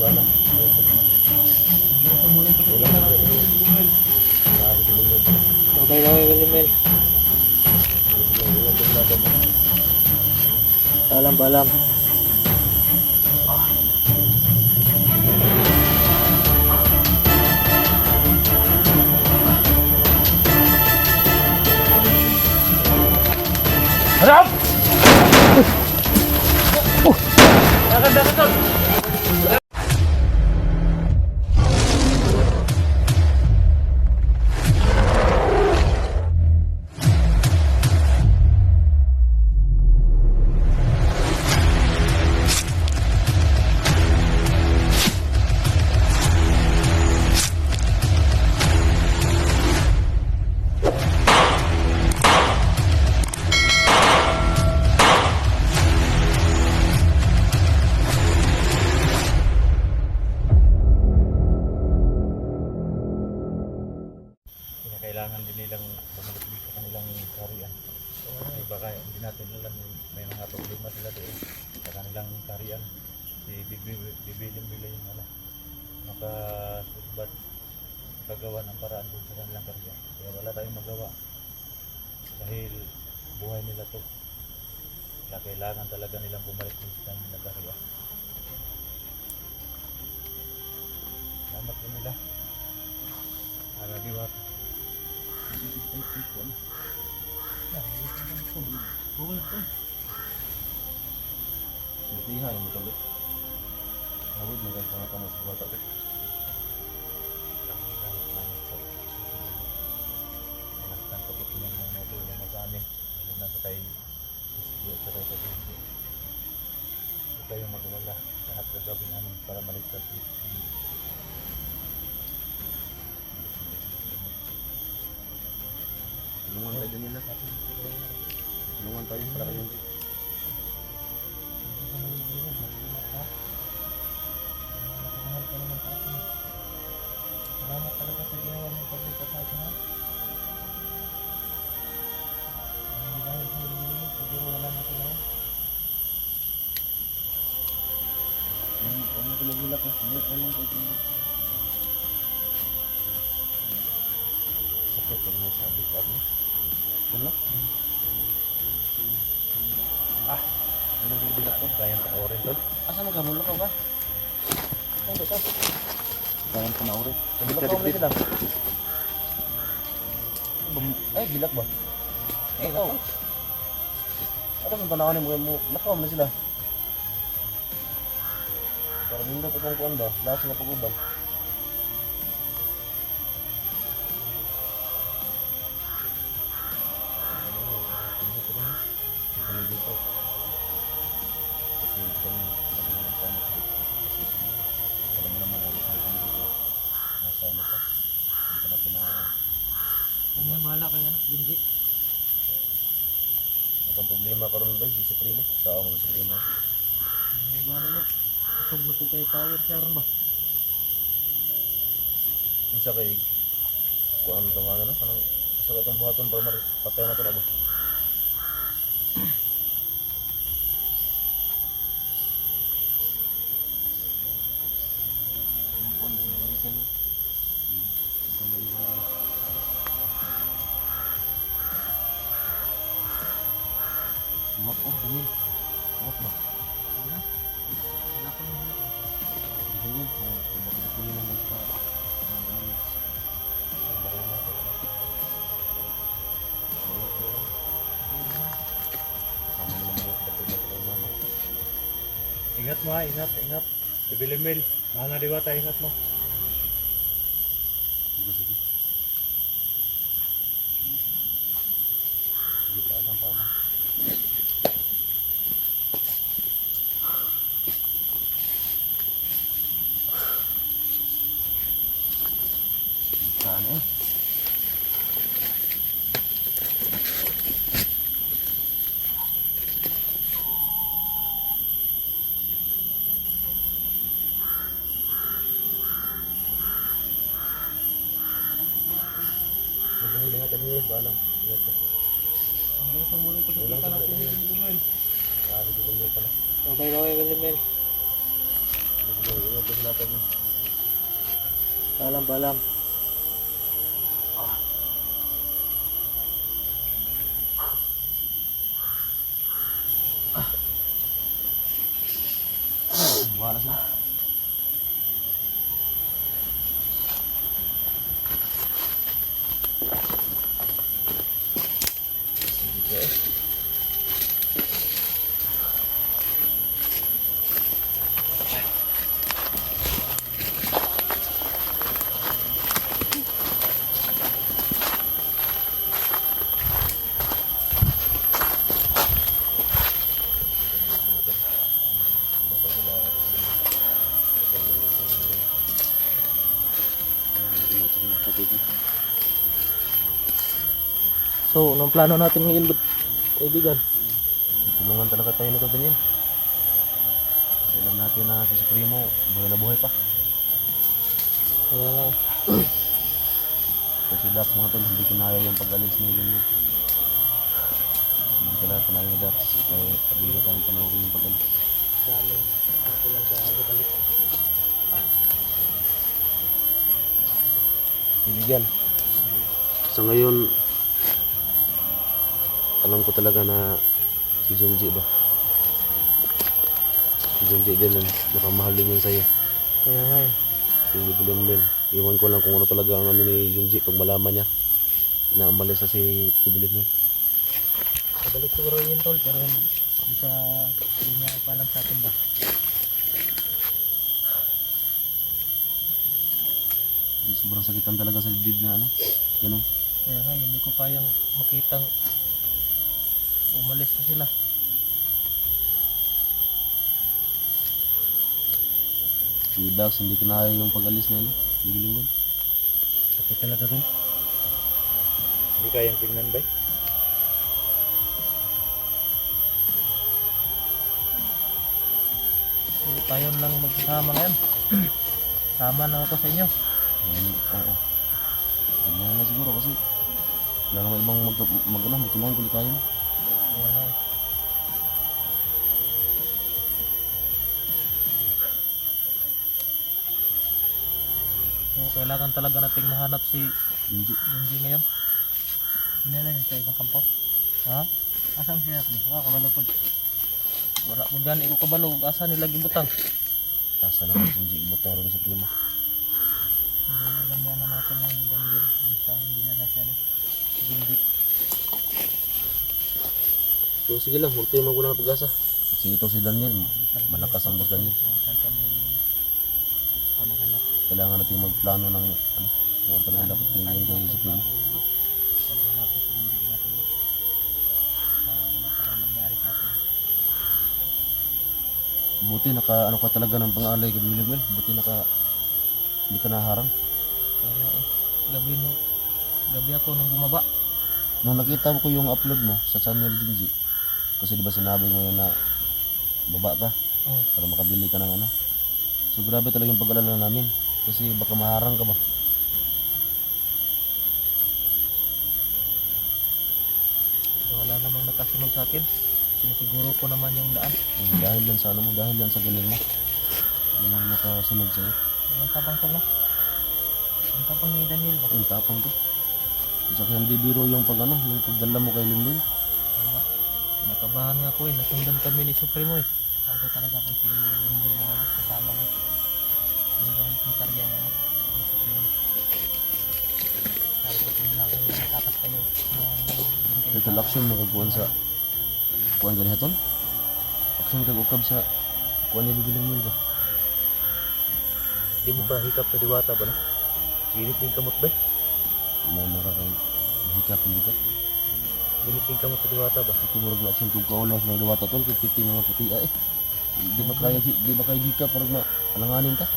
bala. Okay, William. Paalam. Harap! Kailangan din nilang bumalik dito sa kanilang karian. Ay baka hindi natin alam, may mga problema sila doon sa kanilang karian. Si bibiling yung makasubat, makagawa ng paraan doon sa kanilang karian. Kaya wala tayong magawa dahil buhay nila to. Kaya kailangan talaga nilang bumalik dito sa kanilang karian. Salamat po nila. Arabiwat. Sentihan mo tuloy. Hawid mo rin sa mga sa bata. Malastan ko po pinang mga ito yung mga amin. Yung nasa tayo isyo sa ito. Huwag kayong magwala. Lahat gagawin namin para maligtas. Tulungan tayo nila. Tulungan tayo para kayo. Salamat talaga sa ginawa mo pagkita sa akin, ha? Hindi dahil sa hindi, siguro wala na sila yan. Ano ko nagulak ha? Ano ko nagulak? Sakit ko na sabi ka mo. Ano? Ano ko nagulak ko? Kayang ka-orin doon? Asa mo ka? Mulok ka ba? Ano ka? Kayang ka na-orin? Mulok ka ulit lang. Ay, bilak ba? Eh, ikaw. Ano ang tanawan mo? Lakaw na sila. Parang hindi pa itong kuwan ba? Lasa na pag-uban. Ano dito? Kasi kami sama ko. Kasi alam mo naman nasa ano pa. Hindi ka na Ano yung mahala kayo, anak? Binji? Ang problema karon ba si Supremo? Sa ako ng Supremo. Ay, ba ano? Kusog na po kayo power, Sharon ba? Isa kay kung ano tawagan na? Anong isa ka itong buhaton para patay na ito na ba? Muap oh, dingin. Muap ba? Wala. Wala ko na. Dingin. Baka napili na magpa. Ingat mo ha, ingat. Bibilimil. Mahal na diwata, ingat mo. Sige. Sige, paalam. Saan eh? Ingat tadi balang. Ingat. Hanggang sa muli Ulang pagkita natin sa yung William. Sabi ko din pala. Okay, William. Sige. Tapos natin yun. Balam. Wala sila. Sige eh. So, anong plano natin ngayon, kaibigan? Tulungan talaga tayo nito, Daniel. Kasi alam natin na si Supremo, buhay na buhay pa. Kaya nga, Kasi Dax mga tol, hindi kinaya yung pag-alis ni Lulu. Hindi talaga kinaya ni Dax. Kaya hindi ko tayong panoorin yung pag-alis. sa amin, ako lang sa ako balik. Kaibigan. Sa ngayon, alam ko talaga na si Junji ba? Si Junji din, napamahal din yan sa'yo. Kaya nga eh. Si Bilimbil. Iwan ko lang kung ano talaga ang ano ni Junji pag malaman niya na umalis na si Bilimbil. Pabalik siguro yun tol, pero hindi sa hindi niya ipalam sa atin ba? Sobrang sakitan talaga sa dibdib na ano. Ganun. Kaya nga hindi ko kayang makitang umalis na sila. Si Dax hindi kinaya yung pag-alis na yun. Bilimbil. Sakit talaga dun. Hindi kayang tingnan ba? Eh, tayo lang magsama ngayon. Sama na ako sa inyo. Oo. Ganyan na siguro kasi wala namang ibang magtulungan kulit tayo. Kaya nga eh. So, kailangan talaga nating mahanap si Junji. Junji ngayon. Hindi na yun sa ibang kampo. Ha? Asam siya natin? Kabalo po. Wala po gani ko kabalo. Asa nila gibutang? Asa naman si Junji ibutang rin sa prima. Hindi na lang yan natin lang. Gandil. Ang sa hindi na natin. Si Junji. So sige lang, huwag tayo magkulang ng pag-asa. Kasi ito si Daniel, malakas ang boss Daniel. Saan kami maghanap? Kailangan natin magplano ng ano, kung ano talaga dapat nilingin ko sa prima. Paghanapin si Junji natin. Ano pala nangyari sa atin? Buti naka ano ka talaga ng pangalay kay William. Buti naka hindi ka naharang. Kaya nga eh. Gabi ako nung bumaba. Nung nakita ko yung upload mo sa channel ni Junji, kasi di ba sinabi mo yun na baba ka Oh. para makabili ka ng ano. So grabe talaga yung pag-alala namin kasi baka maharang ka ba. So, wala namang nakasunod sa akin. Sinisiguro ko naman yung daan. Dahil yan sa ano mo, dahil yan sa galing mo. Yun ang nakasunod sa'yo. Ang tapang ko no? Ang tapang ni Daniel ba? Ang tapang to. At saka hindi biro yung pag ano, yung pagdala mo kay Limbel. Wala. Nakabahan nga ako eh. Nasundan kami ni Supremo eh. Sabi talaga kung si Lindel yung ano, kasama mo. Yung pintarya niya ano, ni Supremo. Sabi ko nila kung natakas kayo. Ito action magagawin sa kuwan ganyan ton. Action kag ukab sa kuwan ni Limbel ba? Di mo pa hikap sa diwata ba na? Ginit yung kamot ba? Na nakakahikap hindi ka. Ginit yung kamot sa diwata ba? Ako murag na action kung kaulas ng diwata ton kay piti mga puti ay. Di ba kaya hikap parang na alanganin ka?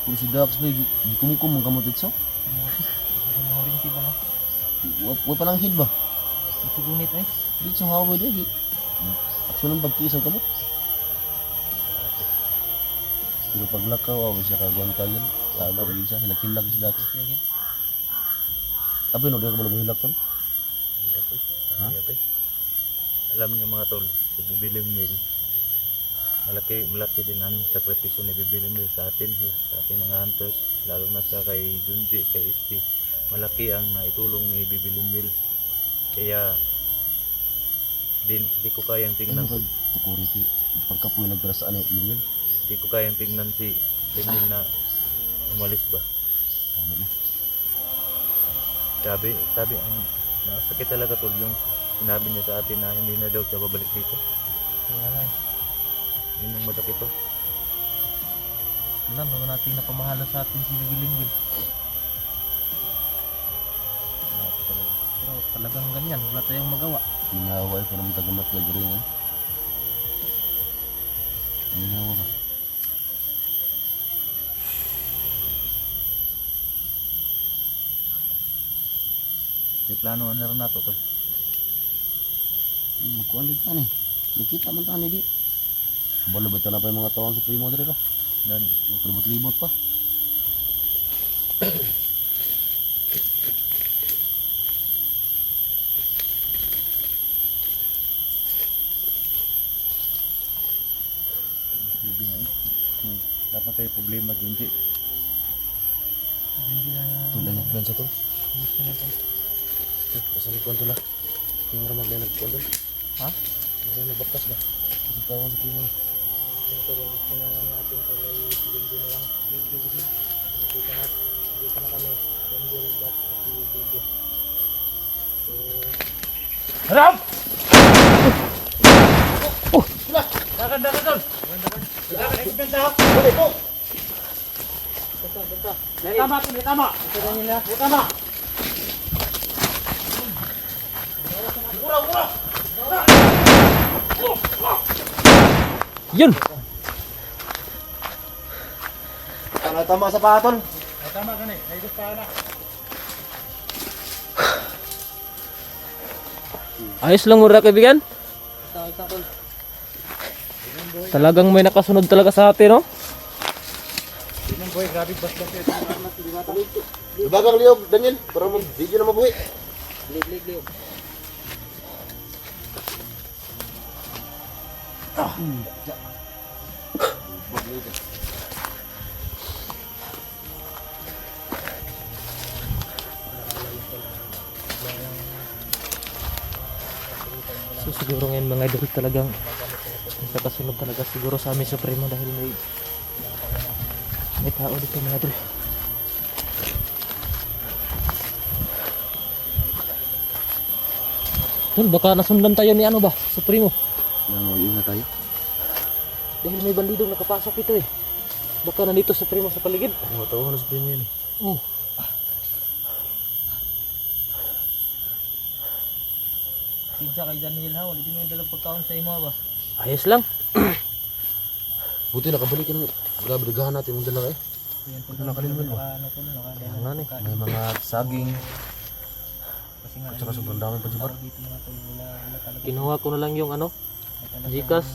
Kung si Dax ba di kumukum ang kamot itso? Kasi mga orinti ba no? Wa pa lang hid ba? Isugunit eh. Dito sa haway di. Action ng pagkiis ang kamot. Pero pag lakaw, siya kagwanta yun. Tama rin siya, hilak-hilak sila. Kasi agad. Abi no, di ka malang hilak ton? Hindi po. Ha? Alam niyo mga tol, si Bibiling Mill, malaki din ang sakripisyo ni Bibilimil sa atin, sa ating mga hunters, lalo na sa kay Junji, kay ST. Malaki ang naitulong ni Bibilimil. Kaya di ko kayang tingnan, Ano kay security? Pagkapoy nagdarasaan ay Limil. di ko kayang tingnan si Limil na umalis ba. Tama na. Sabi ang sakit talaga tol yung sinabi niya sa atin na hindi na daw siya babalik dito. Kaya nga eh. Yun yung masakit to. Alam naman natin na pamahala sa atin si Bibilingbil. Pero talagang ganyan, wala tayong magawa. Mingawa ay parang tagamat gagaring eh. Mingawa ba? May plano na rin nato tol. Magkuhan din tan eh. Nakita man tan di. Balo ba na pa yung mga tawang sa primo dre pa? Yan. Nagpalibot-libot pa. Sabi nga dapat tayo problema Junji. Hindi na Tulad ng plan sa to. gusto natin. Kasali ko to la. Yung ramag na nagkuhan doon. Ha? Maganda nagbaktas ba? Kasi tawang sa primo na. Ito guys, kailangan natin kalay Bibilingbil na lang. Bibilingbil. Nakita na kami. Bibilingbil at si Bibilingbil. So, Harap! Oh! Dagan tol! Dagan ikupensa ha! Balik po! benta. Tama tol, tama! Ito na nila. Tama! Ura! Yun! Tama sa patol. Tama ka na eh, naibos pa na. Ayos lang mura kaibigan. Talagang may nakasunod talaga sa atin, no? Yun boy, grabe basta kayo. Ibagang liog, Daniel. Para mag-video na mabuhi. Lig. So siguro ngayon mga idol talagang nakasunod talaga siguro sa amin Supremo dahil may tao dito mga idol. Tol, baka nasundan tayo ni ano ba, Supremo? Ingat tayo. Dahil may bandidong nakapasok ito eh. Baka nandito Supremo sa paligid. Mga tawang sa primo yan eh. Oh. Sinsa kay Daniel ha, wala din may dalang pagkaon sa imo ba? Ayos lang. Buti nakabalik ka ng gabrigahan natin mong dalawa eh. Yan po Nakalimutan mo. Ano ni? May mga saging. Kasi nga At saka sobrang dami pa dyan. dito mga tol, wala talaga. Kinuha ko na lang yung ano, Gcash.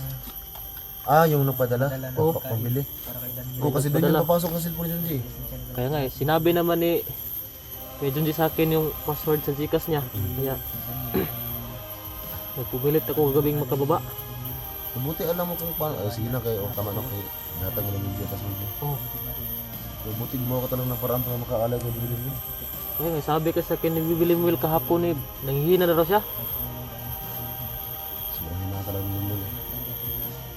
Yung napadala. Oo. Pambili. Para kay Daniel. Ko kasi doon yung papasok ng cellphone niya Junji. Kaya nga eh, sinabi naman ni Kuya Junji sa akin yung password sa Gcash niya. Kaya nagpumilit ako kagabing makababa. Mabuti alam mo kung paano. Sige na kayo. Tama na kayo. Natang mo ng video. Tapos mo. Oh. Mabuti mo ka talagang ng paraan para makaalay ko bilhin mo. Kaya nga, sabi ka sa akin ni Bibilingbil kahapon eh, nanghihina na raw siya. Sobrang hina talaga yung bilhin.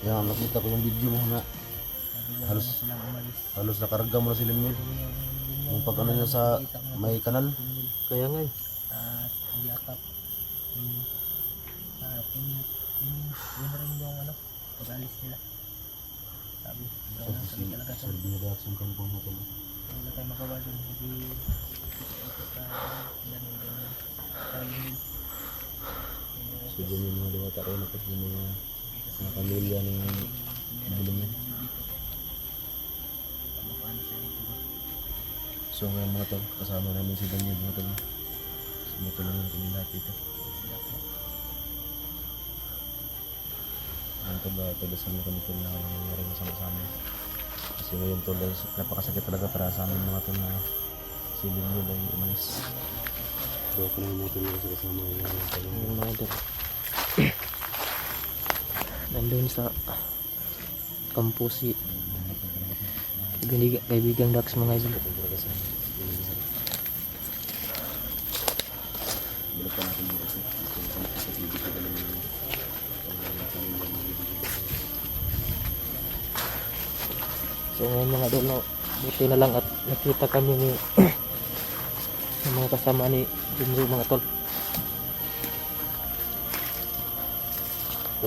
Yan, nakita ko yung video mo na halos nakarga mo na si Limil. Yung pag ano niya sa may kanal. Kaya nga eh. Yun rin yung ano, pag-alis nila. Sabi, Si Sir Reaction kampong natin. wala tayo magawa dun. Hindi So dyan yung mga diwata kayo na yung mga pamilya ng bilhin niya. So ngayon mga tol, kasama namin si Daniel mga tol. Sumutulungan kami lahat dito. Ang tol, tulosan na kami tol na nangyari masama-sama. Kasi ngayon tol, napakasakit talaga para sa amin mga tol na si Daniel ay umalis. So ako na yung mga tol na kasi kasama yung mga tol. Nandun sa kampo si kaibigang Dax mga idol. Balik pa natin yung kasi. So ngayon mga idol, no, buti na lang at nakita kami ni ng mga kasama ni Junjo mga tol.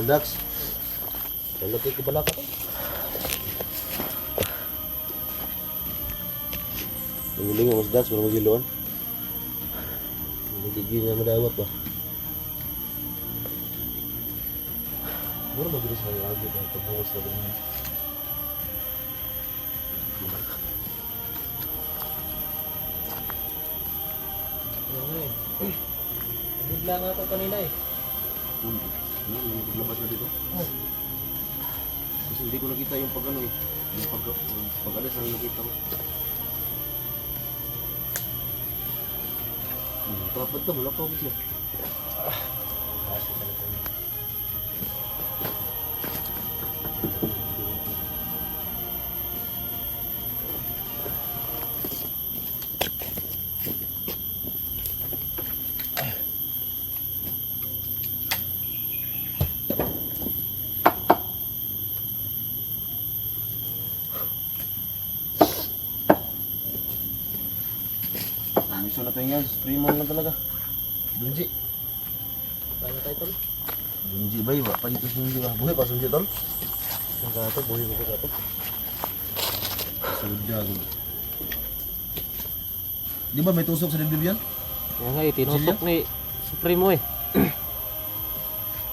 Dax, lalaki ko bala ka to. Nanguling mas Dax, walang magiloan. Hindi na madawat ba? Mura mabilis na yung agit ang pagbukas na rin. Bigla nga ako kanina eh. Labas na dito? Oh. Kasi hindi ko nakita yung pag ano eh. Yung pag-alis ang nakita ko. Dapat na, wala pa ako siya. Kasi talaga yun. Mission na tayo guys, Fremont lang talaga. Dunji. Paano tayo tol? Dunji ba iba? Pa dito Dunji ba? Buhay pa Dunji tol? Ang gato, buhay ko gato. Sudah gitu. Di ba may tusok sa dibdib yan? Kaya nga eh, tinusok ni Supremo eh.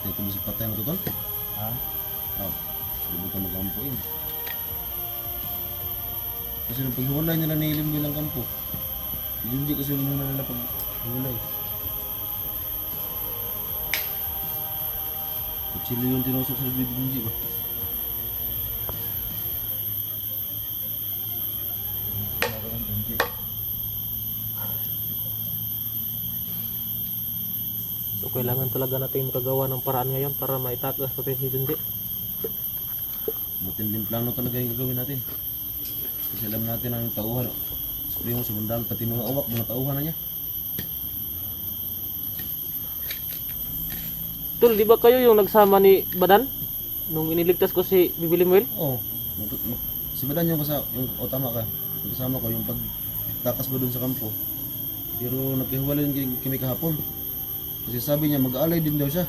Ito musik patay na to tol? Ha? Ah, hindi ka magampuin. Kasi nung paghiwalay nila nilim bilang kampo. Dunji kasi yung muna nila paghiwalay. Kutsilo yung tinusok sa dibdib Dunji ba? So kailangan talaga natin makagawa ng paraan ngayon para maitakas pati si Junji. Matinding plano talaga yung gagawin natin. Kasi alam natin ang tauhan. Supremo sumundang pati mga awak, mga tauhan na niya. Tol, di ba kayo yung nagsama ni Badan? Nung iniligtas ko si Bibi Limuel? Oo. Si Badan yung o tama ka. Yung kasama ko yung pagtakas mo dun sa kampo. Pero nagkahiwalay yung kami kahapon. Kasi sabi niya mag-aalay din daw siya.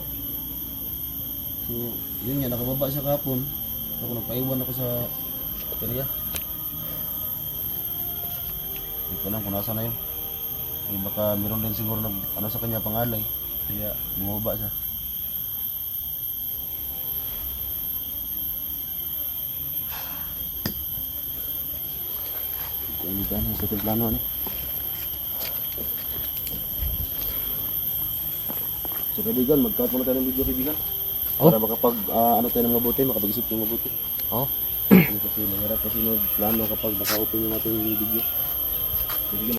So, yun nga, nakababa siya kahapon. Ako nagpaiwan ako sa area. Hindi ko alam kung nasa na yun. Eh, baka meron din siguro sa kanya pangalay. Kaya bumaba siya. Ini kan hasil plano nih. So kaibigan, mag-cut muna tayo ng video kaibigan. Oh. Para makapag ano tayo ng mabuti, makapag-isip tayo ng mabuti. Oh. Kasi mahirap kasi mag-plano kapag naka-open yung ating video. Sige.